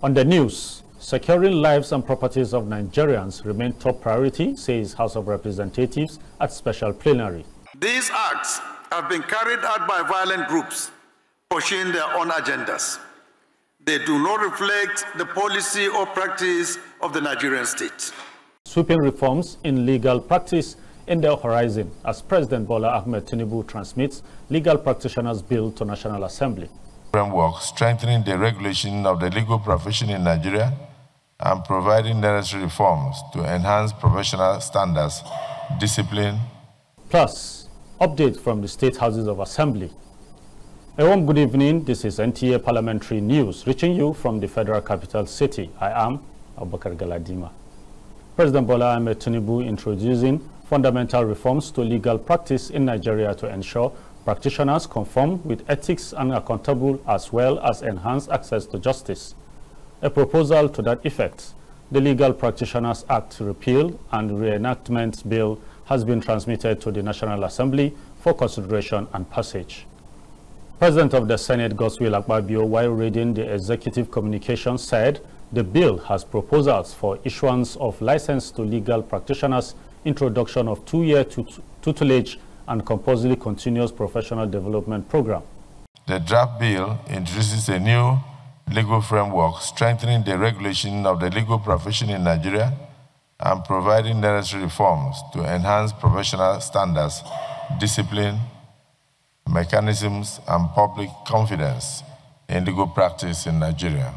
On the news, securing lives and properties of Nigerians remain top priority, says House of Representatives at special plenary. These acts have been carried out by violent groups pursuing their own agendas. They do not reflect the policy or practice of the Nigerian state. Sweeping reforms in legal practice in the horizon as President Bola Ahmed Tinubu transmits legal practitioners' bill to National Assembly. Framework strengthening the regulation of the legal profession in Nigeria and providing necessary reforms to enhance professional standards, discipline. Plus, update from the State Houses of Assembly. A warm good evening. This is NTA Parliamentary News, reaching you from the Federal Capital City. I am Abubakar Galadima. President Bola Ahmed Tinubu introducing fundamental reforms to legal practice in Nigeria to ensure practitioners conform with ethics and accountable, as well as enhance access to justice. A proposal to that effect, the Legal Practitioners Act repeal and reenactment bill, has been transmitted to the National Assembly for consideration and passage. President of the Senate, Godswill Akpabio, while reading the executive communication, said the bill has proposals for issuance of license to legal practitioners, introduction of two-year tutelage, and compulsory continuous professional development program. The draft bill introduces a new legal framework strengthening the regulation of the legal profession in Nigeria and providing necessary reforms to enhance professional standards, discipline, mechanisms, and public confidence in legal practice in Nigeria.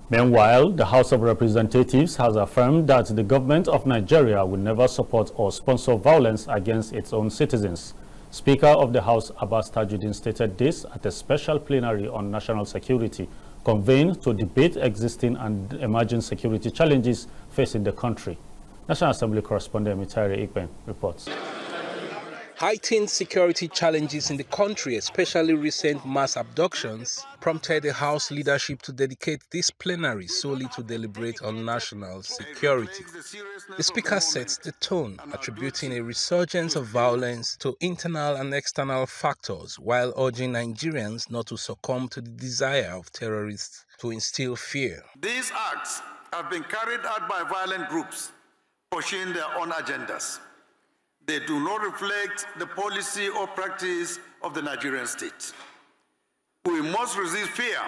Meanwhile, the House of Representatives has affirmed that the government of Nigeria will never support or sponsor violence against its own citizens. Speaker of the House, Abbas Tajuddin, stated this at a special plenary on national security, convened to debate existing and emerging security challenges facing the country. National Assembly correspondent Mitari Ikben reports. Heightened security challenges in the country, especially recent mass abductions, prompted the House leadership to dedicate this plenary solely to deliberate on national security. The Speaker sets the tone, attributing a resurgence of violence to internal and external factors, while urging Nigerians not to succumb to the desire of terrorists to instill fear. These acts have been carried out by violent groups pursuing their own agendas. They do not reflect the policy or practice of the Nigerian state. We must resist fear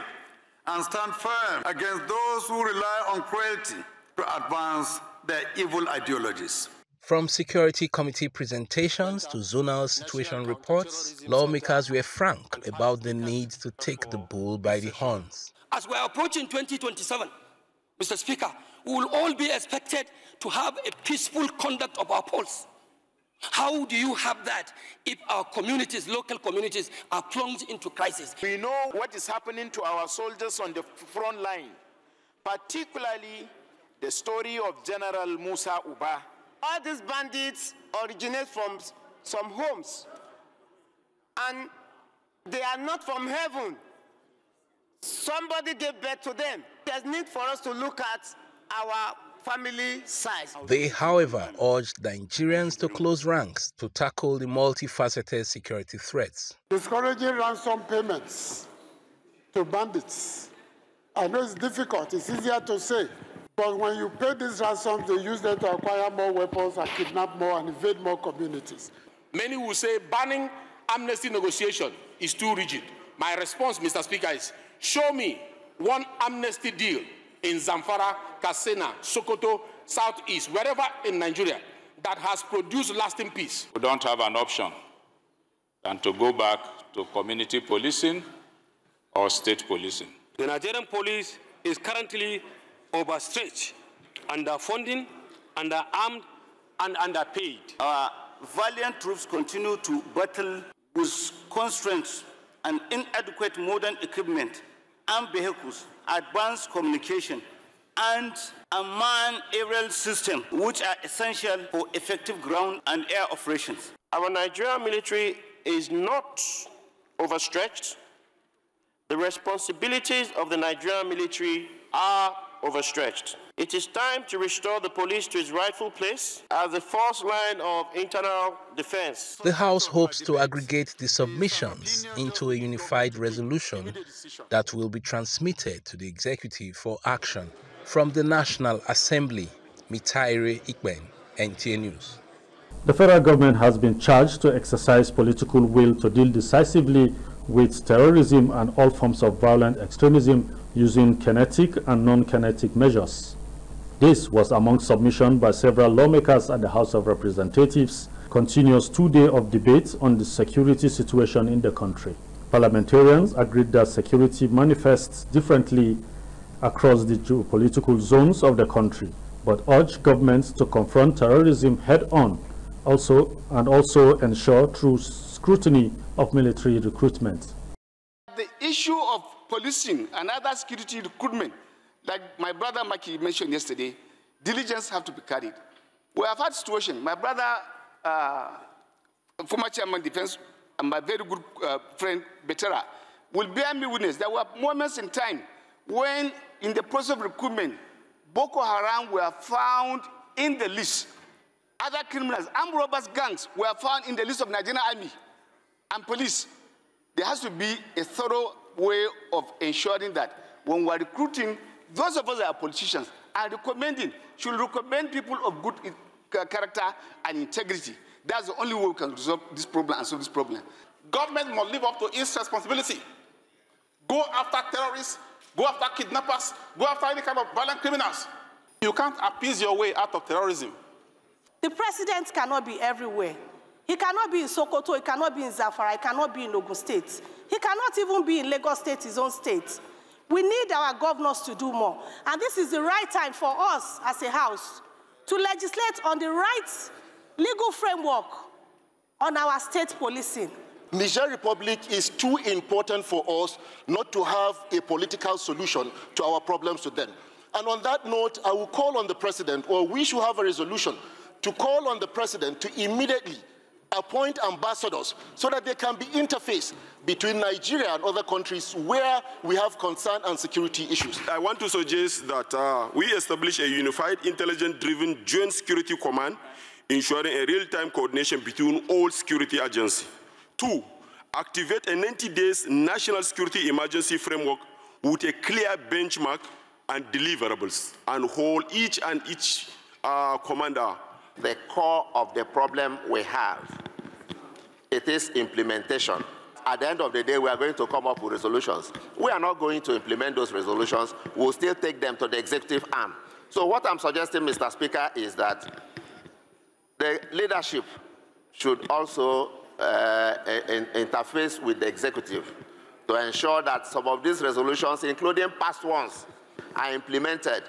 and stand firm against those who rely on cruelty to advance their evil ideologies. From Security Committee presentations to zonal situation reports, lawmakers were frank about the need to take the bull by the horns. As we are approaching 2027, Mr. Speaker, we will all be expected to have a peaceful conduct of our polls. How do you have that if our communities, local communities, are plunged into crisis? We know what is happening to our soldiers on the front line, particularly the story of General Musa Uba. All these bandits originate from some homes, and they are not from heaven. Somebody gave birth to them. There's need for us to look at our family size. They, however, urged Nigerians to close ranks to tackle the multifaceted security threats. Discouraging ransom payments to bandits. I know it's difficult, it's easier to say, but when you pay these ransoms, they use them to acquire more weapons and kidnap more and invade more communities. Many will say banning amnesty negotiation is too rigid. My response, Mr. Speaker, is show me one amnesty deal in Zamfara, Katsina, Sokoto, Southeast, wherever in Nigeria, that has produced lasting peace. We don't have an option than to go back to community policing or state policing. The Nigerian police is currently overstretched, underfunding, underarmed, and underpaid. Our valiant troops continue to battle with constraints and inadequate modern equipment and vehicles, advanced communication, and a manned aerial system, which are essential for effective ground and air operations. Our Nigerian military is not overstretched. The responsibilities of the Nigerian military are overstretched. It is time to restore the police to its rightful place as the first line of internal defense. The House hopes to aggregate the submissions into a unified resolution that will be transmitted to the Executive for action. From the National Assembly, Mitaire Ikben, NTA News. The federal government has been charged to exercise political will to deal decisively with terrorism and all forms of violent extremism using kinetic and non-kinetic measures. This was among submissions by several lawmakers at the House of Representatives. Continuous 2 days of debate on the security situation in the country. Parliamentarians agreed that security manifests differently across the geopolitical zones of the country, but urged governments to confront terrorism head-on, also ensure true scrutiny of military recruitment. The issue of policing and other security recruitment, like my brother Maki mentioned yesterday, diligence have to be carried. We have had situation. My brother, former chairman defense, and my very good friend Betera, will bear me witness. There were moments in time when, in the process of recruitment, Boko Haram were found in the list. Other criminals, armed robbers, gangs were found in the list of Nigerian army and police. There has to be a thorough way of ensuring that when we are recruiting, those of us that are politicians are should recommend people of good character and integrity. That's the only way we can resolve this problem and solve this problem. Government must live up to its responsibility. Go after terrorists, go after kidnappers, go after any kind of violent criminals. You can't appease your way out of terrorism. The president cannot be everywhere. He cannot be in Sokoto, he cannot be in Zamfara, he cannot be in Ogun State. He cannot even be in Lagos State, his own state. We need our governors to do more. And this is the right time for us as a house to legislate on the right legal framework on our state policing. Niger Republic is too important for us not to have a political solution to our problems with them. And on that note, I will call on the president, or we should have a resolution, to call on the president to immediately appoint ambassadors so that there can be interface between Nigeria and other countries where we have concern and security issues. I want to suggest that we establish a unified, intelligence-driven joint security command, ensuring a real-time coordination between all security agencies. 2, activate a 90-day national security emergency framework with a clear benchmark and deliverables, and hold each commander. The core of the problem we have, it is implementation. At the end of the day, we are going to come up with resolutions. We are not going to implement those resolutions. We'll still take them to the executive arm. So what I'm suggesting, Mr. Speaker, is that the leadership should also interface with the executive to ensure that some of these resolutions, including past ones, are implemented.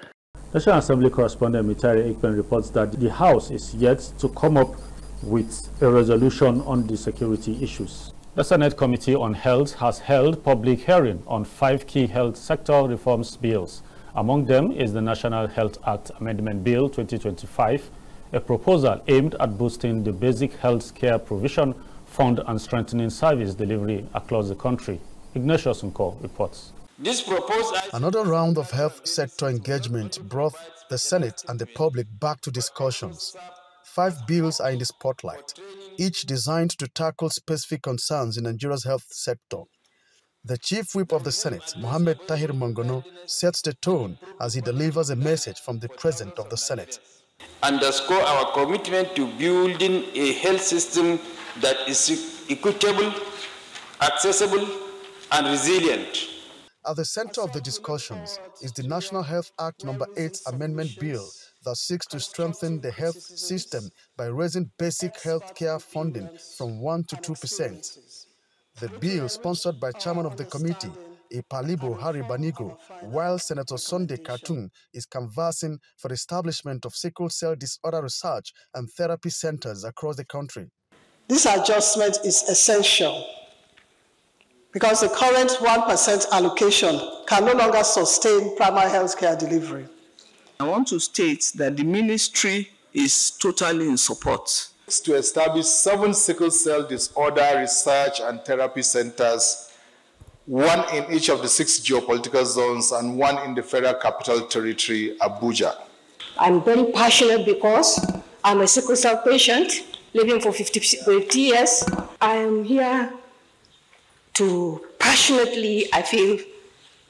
National Assembly correspondent Mitaire Ikben reports that the House is yet to come up with a resolution on the security issues. The Senate Committee on Health has held public hearing on 5 key health sector reforms bills. Among them is the National Health Act Amendment Bill 2025, a proposal aimed at boosting the basic health care provision fund and strengthening service delivery across the country. Ignatius Nko reports. This proposal. Another round of health sector engagement brought the Senate and the public back to discussions. 5 bills are in the spotlight, each designed to tackle specific concerns in Nigeria's health sector. The Chief Whip of the Senate, Mohammed Tahir Mongono, sets the tone as he delivers a message from the President of the Senate. Underscore our commitment to building a health system that is equitable, accessible, and resilient. At the center of the discussions is the National Health Act No. 8 Amendment Bill that seeks to strengthen the health system by raising basic health care funding from 1% to 2%. The bill, sponsored by Chairman of the Committee, Ipalibo Harry Banigo, while Senator Sunday Katun is canvassing for the establishment of sickle cell disorder research and therapy centers across the country. This adjustment is essential because the current 1% allocation can no longer sustain primary health care delivery. I want to state that the ministry is totally in support. To establish 7 sickle cell disorder research and therapy centers one in each of the 6 geopolitical zones and one in the Federal Capital Territory, Abuja. I'm very passionate because I'm a sickle cell patient living for 50 years. I am here to passionately, I feel,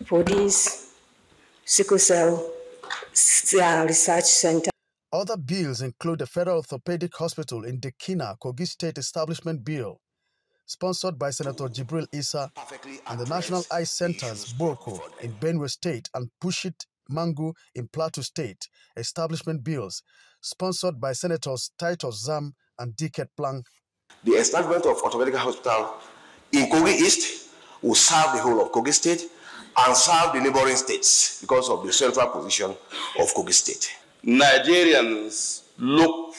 for this sickle cell research center. Other bills include the Federal Orthopedic Hospital in Dekina, Kogi State Establishment Bill, sponsored by Senator Jibril Issa, and the National Eye Centers, Boko, in Benue State, and Pushit Mangu in Plateau State, establishment bills, sponsored by Senators Titus Zam and Diket Plank. The establishment of orthopedic hospital in Kogi East will serve the whole of Kogi State and serve the neighboring states because of the central position of Kogi State. Nigerians look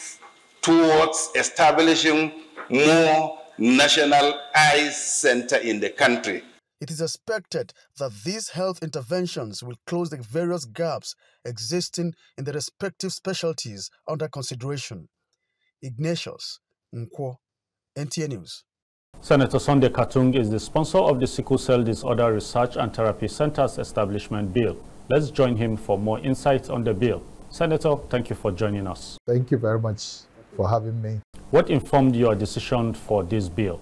towards establishing more national eye center in the country. It is expected that these health interventions will close the various gaps existing in the respective specialties under consideration. Ignatius Nkwo, NTA News. Senator Sunday Katung is the sponsor of the Sickle Cell Disorder Research and Therapy Centers Establishment Bill. Let's join him for more insights on the bill. Senator, thank you for joining us. Thank you very much for having me. What informed your decision for this bill?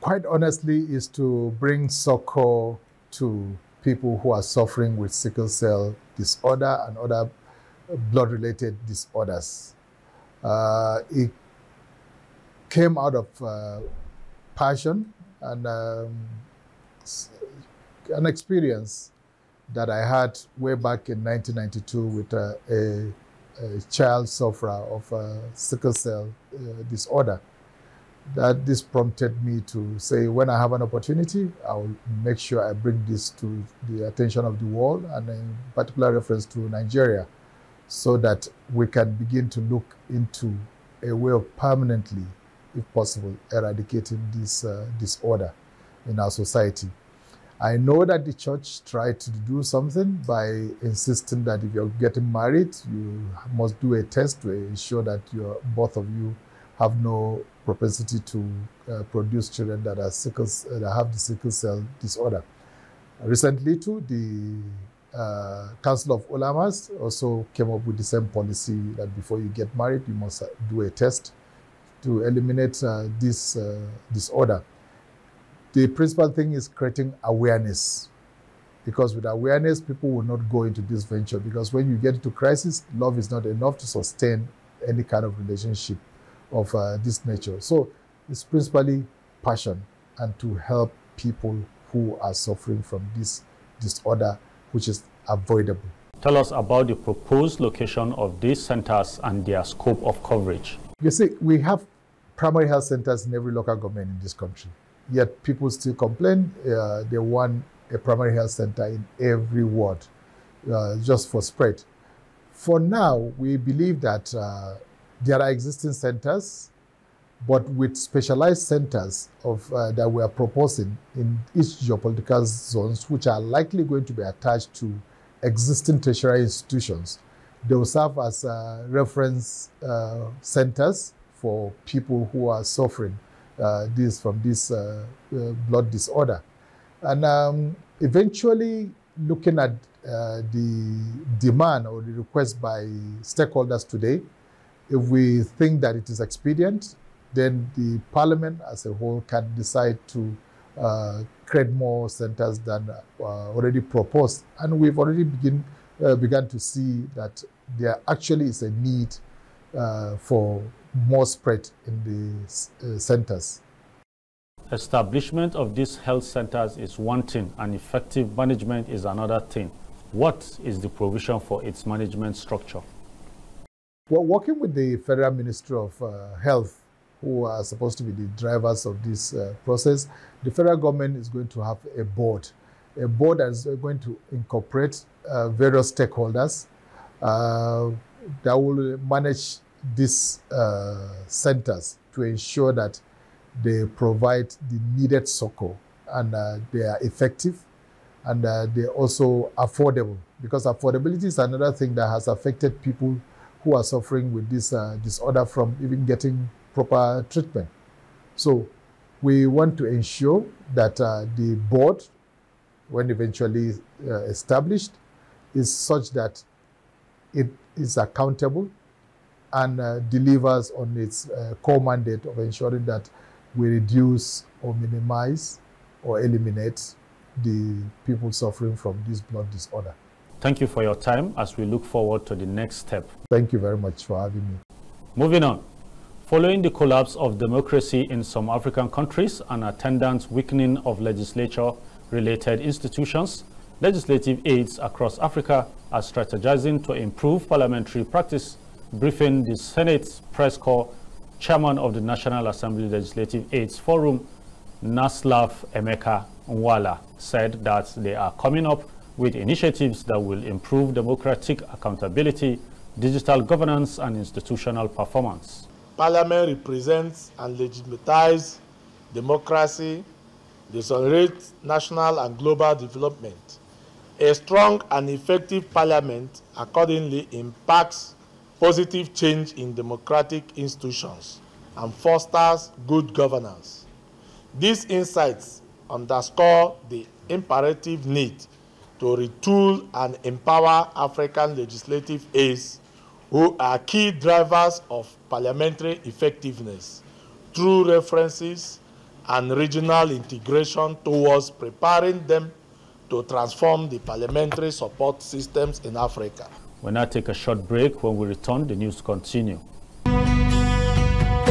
Quite honestly, is to bring succor to people who are suffering with sickle cell disorder and other blood-related disorders. It came out of passion and an experience that I had way back in 1992 with a child sufferer of sickle cell disorder. That this prompted me to say, when I have an opportunity, I will make sure I bring this to the attention of the world, and in particular reference to Nigeria, so that we can begin to look into a way of permanently, if possible, eradicating this disorder in our society. I know that the church tried to do something by insisting that if you're getting married, you must do a test to ensure that both of you have no propensity to produce children that have the sickle cell disorder. Recently, too, the Council of Ulamas also came up with the same policy that before you get married, you must do a test to eliminate this disorder. The principal thing is creating awareness, because with awareness, people will not go into this venture, because when you get into crisis, love is not enough to sustain any kind of relationship of this nature. So it's principally passion and to help people who are suffering from this disorder, which is avoidable. Tell us about the proposed location of these centers and their scope of coverage. You see, we have primary health centers in every local government in this country, yet people still complain they want a primary health center in every ward just for spread. For now, we believe that there are existing centers, but with specialized centers that we are proposing in each geopolitical zones, which are likely going to be attached to existing tertiary institutions. They will serve as reference centers for people who are suffering from this blood disorder. And eventually, looking at the demand or the request by stakeholders today, if we think that it is expedient, then the Parliament as a whole can decide to create more centers than already proposed. And we've already begun to see that there actually is a need for more spread in the centers. Establishment of these health centers is one thing, and effective management is another thing. What is the provision for its management structure? Well, working with the Federal Ministry of Health, who are supposed to be the drivers of this process, the federal government is going to have a board that is going to incorporate various stakeholders that will manage these centers to ensure that they provide the needed succor, and they are effective, and they're also affordable, because affordability is another thing that has affected people who are suffering with this disorder from even getting proper treatment. So we want to ensure that the board when eventually established, is such that it is accountable and delivers on its core mandate of ensuring that we reduce or minimize or eliminate the people suffering from this blood disorder. Thank you for your time as we look forward to the next step. Thank you very much for having me. Moving on. Following the collapse of democracy in some African countries and attendant weakening of legislature-related institutions, legislative aides across Africa are strategizing to improve parliamentary practice. Briefing the Senate Press Corps, Chairman of the National Assembly Legislative Aides Forum, Naslav Emeka Nwala, said that they are coming up with initiatives that will improve democratic accountability, digital governance, and institutional performance. Parliament represents and legitimizes democracy, accelerates national and global development. A strong and effective parliament accordingly impacts positive change in democratic institutions and fosters good governance. These insights underscore the imperative need to retool and empower African legislative aides who are key drivers of parliamentary effectiveness through references and regional integration towards preparing them to transform the parliamentary support systems in Africa. We'll now take a short break. When we return, the news continue.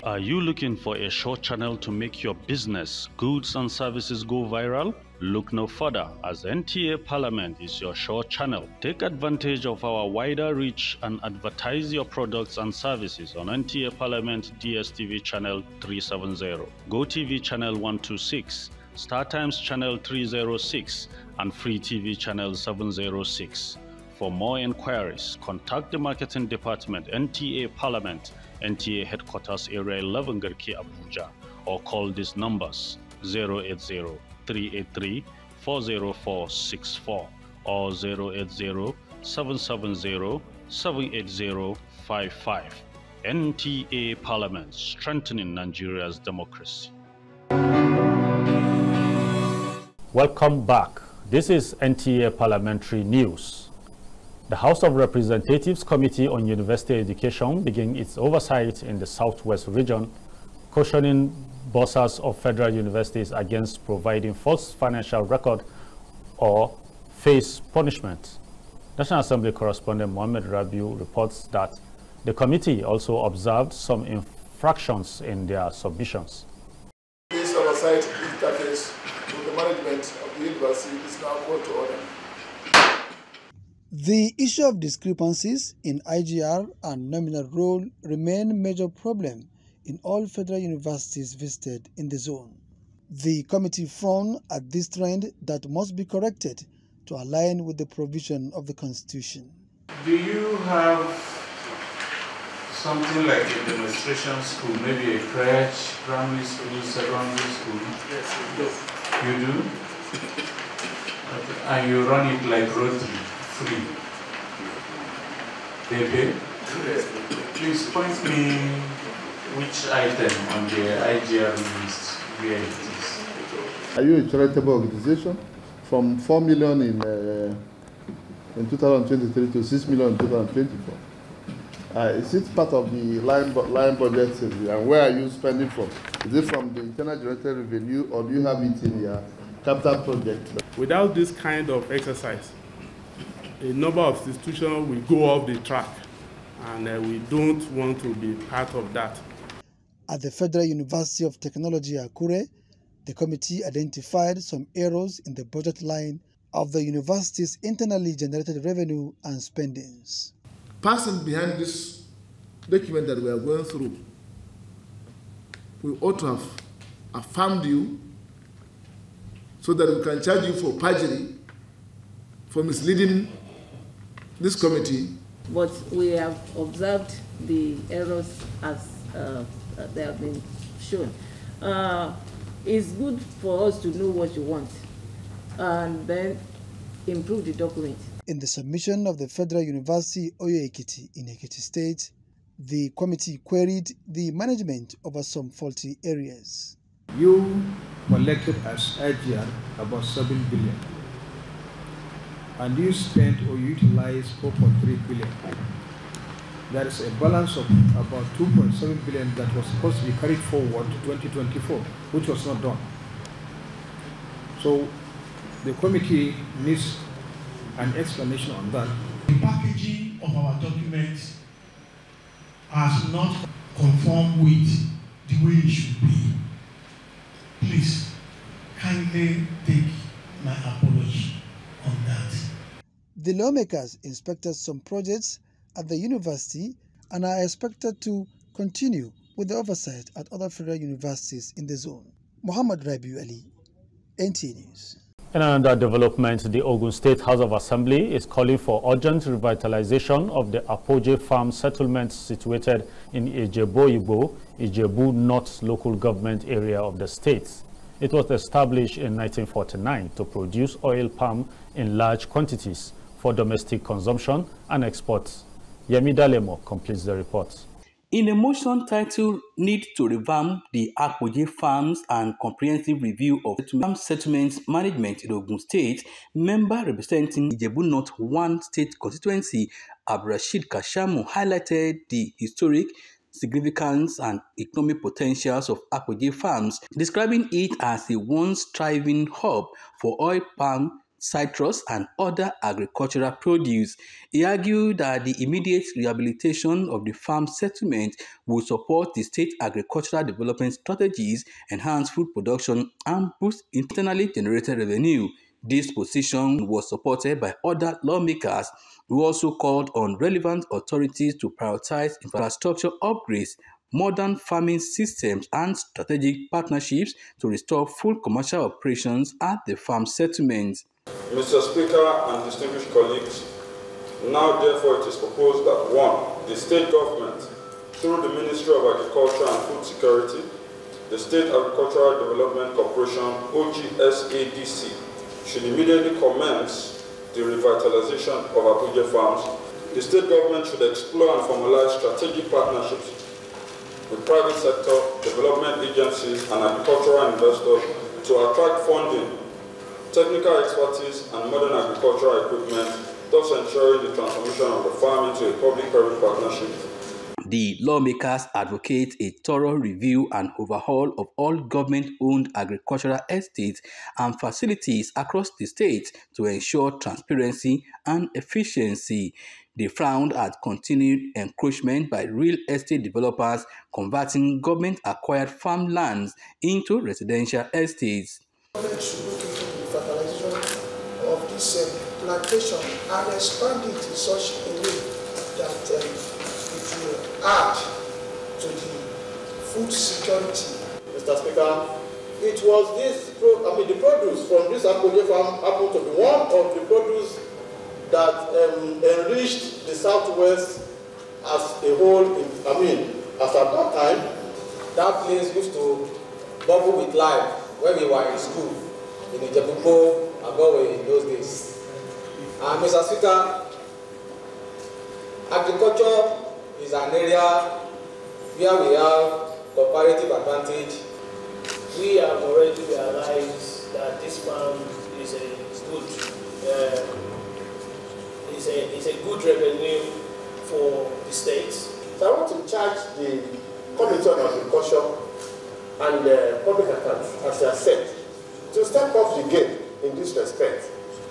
Are you looking for a short channel to make your business, goods and services go viral? Look no further, as NTA Parliament is your short channel. Take advantage of our wider reach and advertise your products and services on NTA Parliament DSTV channel 370, GoTV channel 126, StarTimes channel 306, and Free TV channel 706. For more inquiries, contact the Marketing Department, NTA Parliament, NTA Headquarters Area 11 Garki, Abuja, or call these numbers 080-383-40464 or 080-770-78055. NTA Parliament, strengthening Nigeria's democracy. Welcome back. This is NTA Parliamentary News. The House of Representatives Committee on University Education began its oversight in the Southwest region, cautioning bosses of federal universities against providing false financial record or face punishment. National Assembly correspondent Mohammed Rabiu reports that the committee also observed some infractions in their submissions. This oversight interface with the management of the university is now called to order. The issue of discrepancies in IGR and nominal roll remain major problem in all federal universities visited in the zone. The committee frowned at this trend that must be corrected to align with the provision of the Constitution. Do you have something like a demonstration school, maybe a crèche, primary school, secondary school? Yes, we do. You do? Okay. And you run it like Rotary? Free. They pay? Yes. Please point me which item on the IGR list where it is. Are you a charitable organization? From 4 million in 2023 to 6 million in 2024. Is it part of the line budget? And where are you spending from? Is it from the internal generated revenue, or do you have it in your capital project? Without this kind of exercise, a number of institutions will go off the track, and we don't want to be part of that. At the Federal University of Technology, Akure, the committee identified some errors in the budget line of the university's internally generated revenue and spendings. Person behind this document that we are going through, we ought to have affirmed you so that we can charge you for perjury, for misleading this committee. But we have observed the errors as they have been shown. It's good for us to know what you want and then improve the document. In the submission of the Federal University Oyo Ekiti in Ekiti State, the committee queried the management over some faulty areas. You collected as IGR about 7 billion. and you spent or utilized 4.3 billion. There is a balance of about 2.7 billion that was supposed to be carried forward to 2024, which was not done. So the committee needs an explanation on that. The packaging of our documents has not conformed with the way it should be. Please, kindly take my apology on that. The lawmakers inspected some projects at the university and are expected to continue with the oversight at other federal universities in the zone. Muhammad Rabiu Ali, NTA News. In another development, the Ogun State House of Assembly is calling for urgent revitalization of the Abuja farm settlement situated in Ijebu North local government area of the state. It was established in 1949 to produce oil palm in large quantities for domestic consumption and exports. Yemi Dalemo completes the report. In a motion titled Need to Revamp the Abuja Farms and Comprehensive Review of Farm Settlements Management in Ogun State, member representing Ijebu North 1 State Constituency, Abdulrasheed Kashamu, highlighted the historic significance and economic potentials of Abuja Farms, describing it as a once thriving hub for oil palm, citrus and other agricultural produce. He argued that the immediate rehabilitation of the farm settlement will support the state agricultural development strategies, enhance food production and boost internally generated revenue. This position was supported by other lawmakers who also called on relevant authorities to prioritize infrastructure upgrades, modern farming systems and strategic partnerships to restore full commercial operations at the farm settlements. Mr. Speaker and distinguished colleagues, now therefore it is proposed that 1. The state government, through the Ministry of Agriculture and Food Security, the State Agricultural Development Corporation, OGSADC, should immediately commence the revitalization of Abuja farms. The state government should explore and formalize strategic partnerships with private sector, development agencies and agricultural investors to attract funding, technical expertise and modern agricultural equipment, thus ensuring the transformation of the farm into a public-private partnership. The lawmakers advocate a thorough review and overhaul of all government-owned agricultural estates and facilities across the state to ensure transparency and efficiency. They frowned at continued encroachment by real estate developers converting government-acquired farmlands into residential estates. Government should look into the fertilization of this plantation and expand it in such a way that it will add to the food security. Mr. Speaker, it was the produce from this Abuja farm happened to be one of the produce that enriched the Southwest as a whole. As at that time, that place used to bubble with life when we were in school in Ijebu Agowe in those days. And Mr. Speaker, agriculture is an area where we have comparative advantage. We have already realized that this farm is a good revenue for the state. So I want to charge the Committee on Agriculture and Public Accounts, as I said, to step up the game in this respect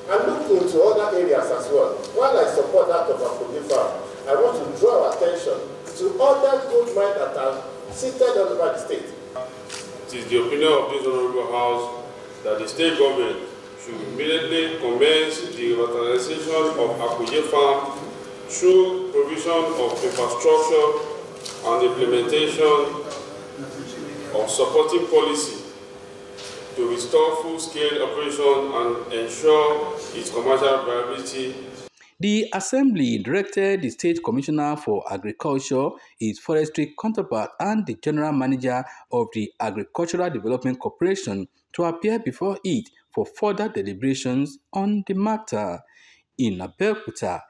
and look into other areas as well. While I support that of Abuja farm, I want to draw our attention to other gold mines that are seated all over the state. It is the opinion of this Honorable House that the state government should immediately commence the revitalization of Abuja farm through provision of infrastructure and implementation of supporting policy to restore full-scale operation and ensure its commercial viability. The Assembly directed the State Commissioner for Agriculture, its forestry counterpart, and the General Manager of the Agricultural Development Corporation to appear before it for further deliberations on the matter. In Abuja,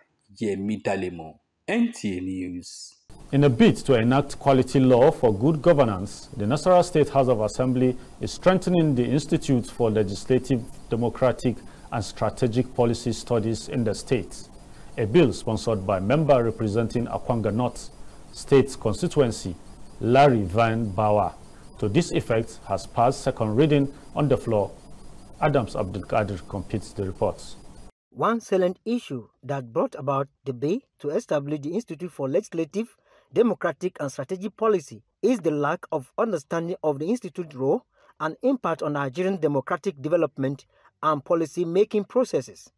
Yemi Dalemo, NTA News. In a bid to enact quality law for good governance, the Nasarawa State House of Assembly is strengthening the Institute for Legislative, Democratic and Strategic Policy Studies in the state. A bill sponsored by member representing Akwanga North State constituency, Larry Van Bauer, to this effect has passed second reading on the floor. Adams Abdulkadir completes the reports. One salient issue that brought about the bill to establish the Institute for Legislative, Democratic and Strategic Policy is the lack of understanding of the Institute's role and impact on Nigerian democratic development and policy-making processes.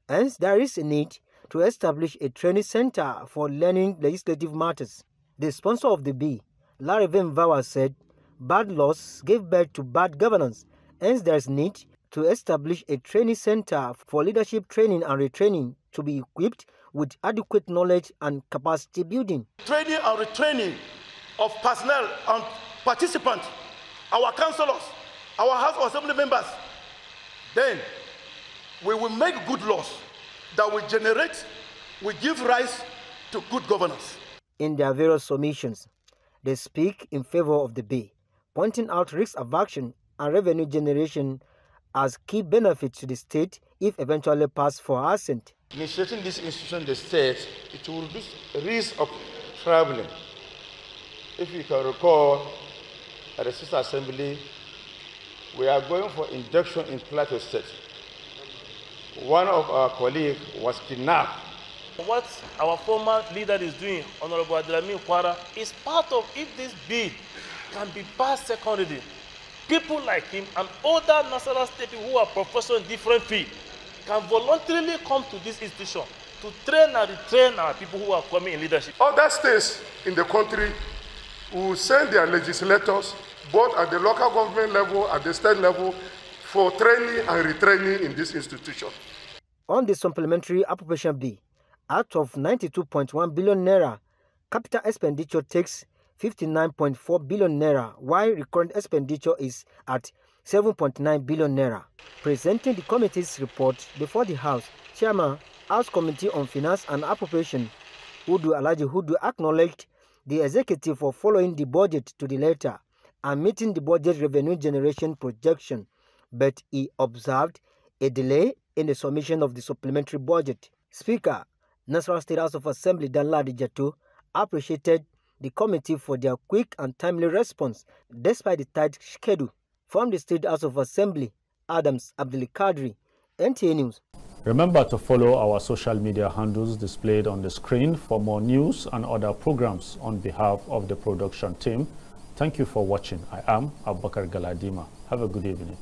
Hence, there is a need to establish a training center for learning legislative matters. The sponsor of the bill, Larry Van Bauer, said, "Bad laws give birth to bad governance. Hence, there is need to establish a training center for leadership training and retraining to be equipped with adequate knowledge and capacity building." Training and retraining of personnel and participants, our councillors, our House of Assembly members. Then we will make good laws that will give rise to good governance. In their various submissions, they speak in favor of the bill, pointing out risks of action and revenue generation as key benefits to the state if eventually passed for assent. Initiating this institution in the state, it will reduce the risk of traveling. If you can recall, at the Sister Assembly, we are going for induction in Plateau State. One of our colleagues was kidnapped. What our former leader is doing, Honorable Adelami Kwara, is part of, if this bill can be passed second reading, people like him and other national state people who are professors in different fields can voluntarily come to this institution to train and retrain our people who are coming in leadership. Other states in the country will send their legislators, both at the local government level, at the state level, for training and retraining in this institution. On the supplementary appropriation bill, out of 92.1 billion naira, capital expenditure takes 59.4 billion naira, while recurrent expenditure is at 7.9 billion naira. Presenting the committee's report before the House, Chairman, House Committee on Finance and Appropriation, Hudu Alhaji Hudu, acknowledged the executive for following the budget to the letter and meeting the budget revenue generation projection, but he observed a delay in the submission of the supplementary budget. Speaker, National State House of Assembly Danladi Jatto, appreciated the committee for their quick and timely response despite the tight schedule. From the State House of Assembly, Adams Abdulkadir, NTA News. Remember to follow our social media handles displayed on the screen for more news and other programs. On behalf of the production team, thank you for watching. I am Abubakar Galadima. Have a good evening.